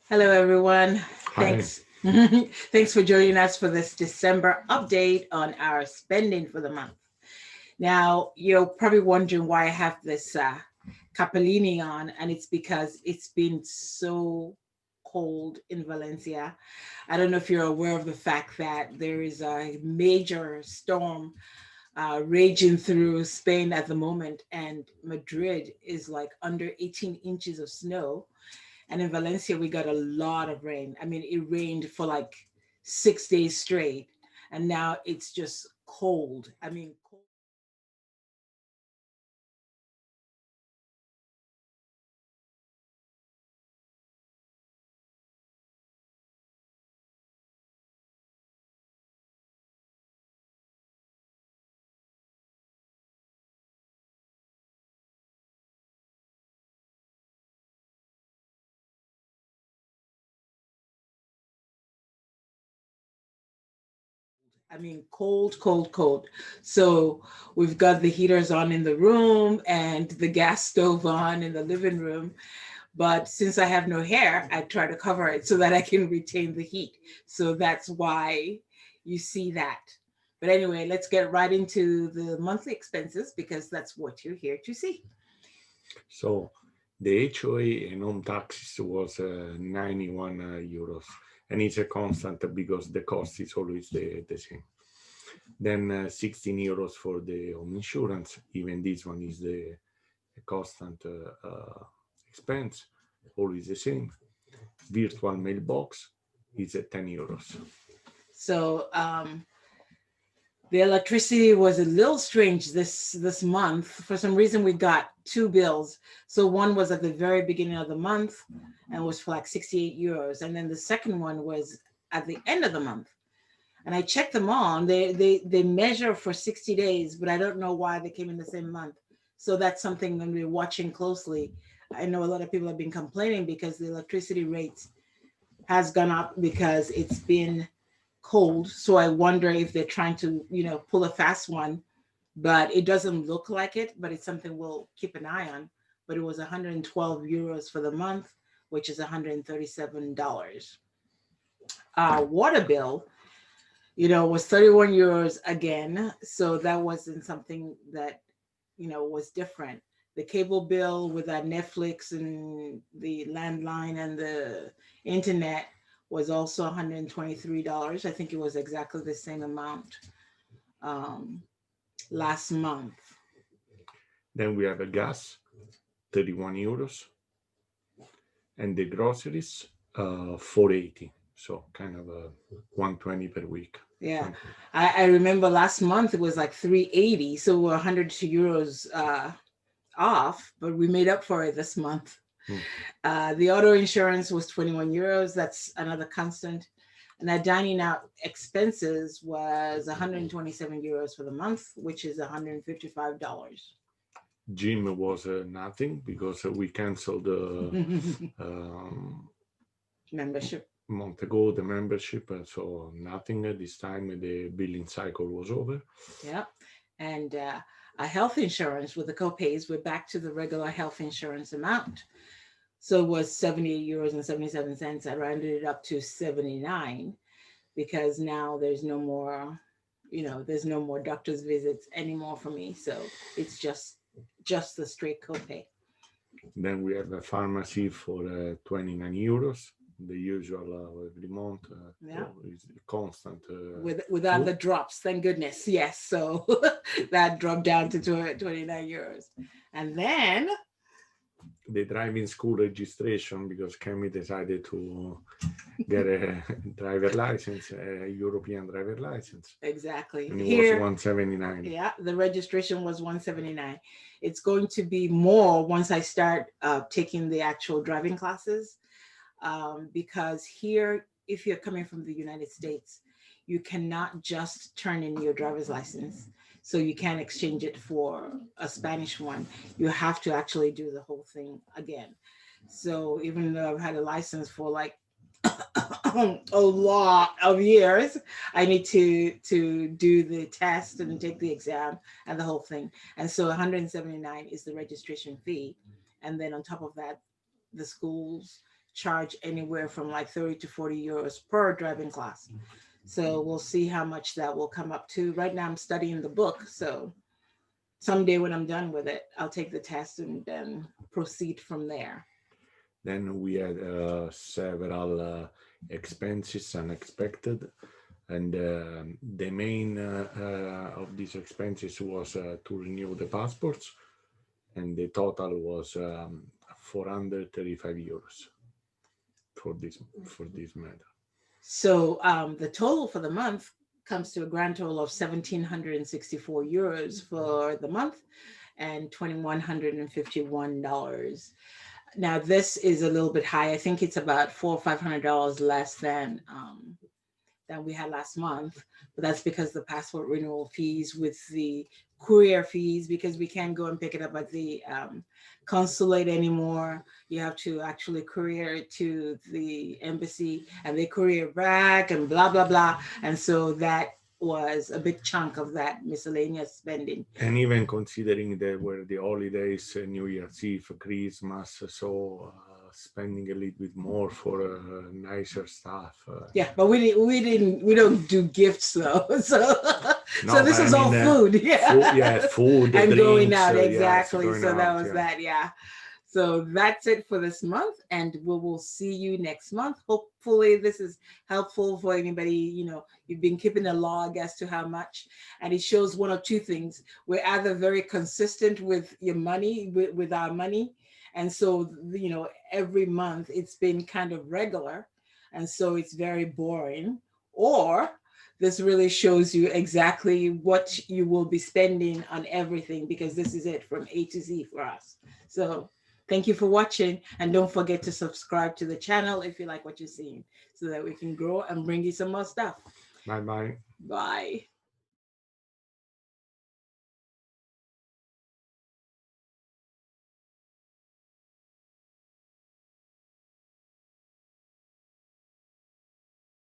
Hello, everyone. Hi. Thanks. Thanks for joining us for this December update on our spending for the month. Now, you're probably wondering why I have this capellini on, and it's because it's been so cold in Valencia. I don't know if you're aware of the fact that there is a major storm raging through Spain at the moment, and Madrid is like under 18 inches of snow, and in Valencia, we got a lot of rain. I mean, it rained for like 6 days straight. And now it's just cold. I mean, cold. I mean, cold, cold, cold. So we've got the heaters on in the room and the gas stove on in the living room. But since I have no hair, I try to cover it so that I can retain the heat. So that's why you see that. But anyway, let's get right into the monthly expenses because that's what you're here to see. So the HOA and home taxes was 91 euros, and it's a constant because the cost is always the same. Then 16 euros for the home insurance. Even this one is the constant expense, always the same. Virtual mailbox is at 10 euros. So the electricity was a little strange this month. For some reason, we got two bills. So one was at the very beginning of the month and was for like 68 euros, and then the second one was at the end of the month. And I checked them all, and they measure for 60 days, but I don't know why they came in the same month. So that's something that we're watching closely. I know a lot of people have been complaining because the electricity rates has gone up because it's been cold. So I wonder if they're trying to, pull a fast one, but it doesn't look like it, but it's something we'll keep an eye on. But it was 112 euros for the month, which is $137. Our water bill, was 31 euros again. So that wasn't something that, was different. The cable bill with that Netflix and the landline and the internet was also $123. I think it was exactly the same amount um, last month. Then we have a gas, 31 euros, and the groceries, 480. So kind of 120 per week. Yeah, Something. I remember last month it was like 380, so we're 102 euros off, but we made up for it this month. Mm. The auto insurance was 21 euros. That's another constant. And our dining out expenses was 127 euros for the month, which is $155. Gym was nothing because we canceled um, Membership. month ago the membership, so nothing. This time the billing cycle was over. Yeah. And our health insurance with the copays, we're back to the regular health insurance amount. So it was 78 euros and 77 cents. I rounded it up to 79 because now there's no more doctor's visits anymore for me. So it's just the straight copay. Then we have a pharmacy for 29 euros, the usual every month. Yeah. So it's a constant. Without the drops, thank goodness. Yes. So that dropped down to 29 euros. And then The driving school registration because Kemi decided to get a driver license, a European driver license, exactly and it was here, 179. yeah, the registration was 179. It's going to be more once I start taking the actual driving classes, because here, if you're coming from the United States, you cannot just turn in your driver's license. So you can't exchange it for a Spanish one. You have to actually do the whole thing again. So even though I've had a license for like a lot of years, I need to do the test and take the exam and the whole thing. And so 179 is the registration fee. And then on top of that, the schools charge anywhere from like 30 to 40 euros per driving class. So we'll see how much that will come up to. Right now I'm studying the book, so someday when I'm done with it, I'll take the test and then proceed from there. Then we had several expenses unexpected, and the main of these expenses was to renew the passports, and the total was 435 euros for this matter. So the total for the month comes to a grand total of 1,764 euros for the month and $2,151. Now this is a little bit high. I think it's about $400 or $500 less than we had last month, but that's because the passport renewal fees with the courier fees, because we can't go and pick it up at the consulate anymore. You have to actually courier it to the embassy and they courier back and blah, blah, blah. And so that was a big chunk of that miscellaneous spending. And even considering there were the holidays, New Year's Eve, Christmas, so spending a little bit more for nicer stuff. Yeah, but we don't do gifts though. So No, so this but was all food. Yeah. Food, And drinks, going out, yes, exactly. going So that out, was yeah. that, yeah. So that's it for this month, and we will see you next month. Hopefully this is helpful for anybody. You've been keeping a log as to how much, and it shows one or two things. We're either very consistent with your money, with our money, and so every month it's been kind of regular, and so it's very boring, or this really shows you exactly what you will be spending on everything, because this is it from A to Z for us. So thank you for watching, and don't forget to subscribe to the channel if you like what you're seeing, so that we can grow and bring you some more stuff. Bye-bye. Bye.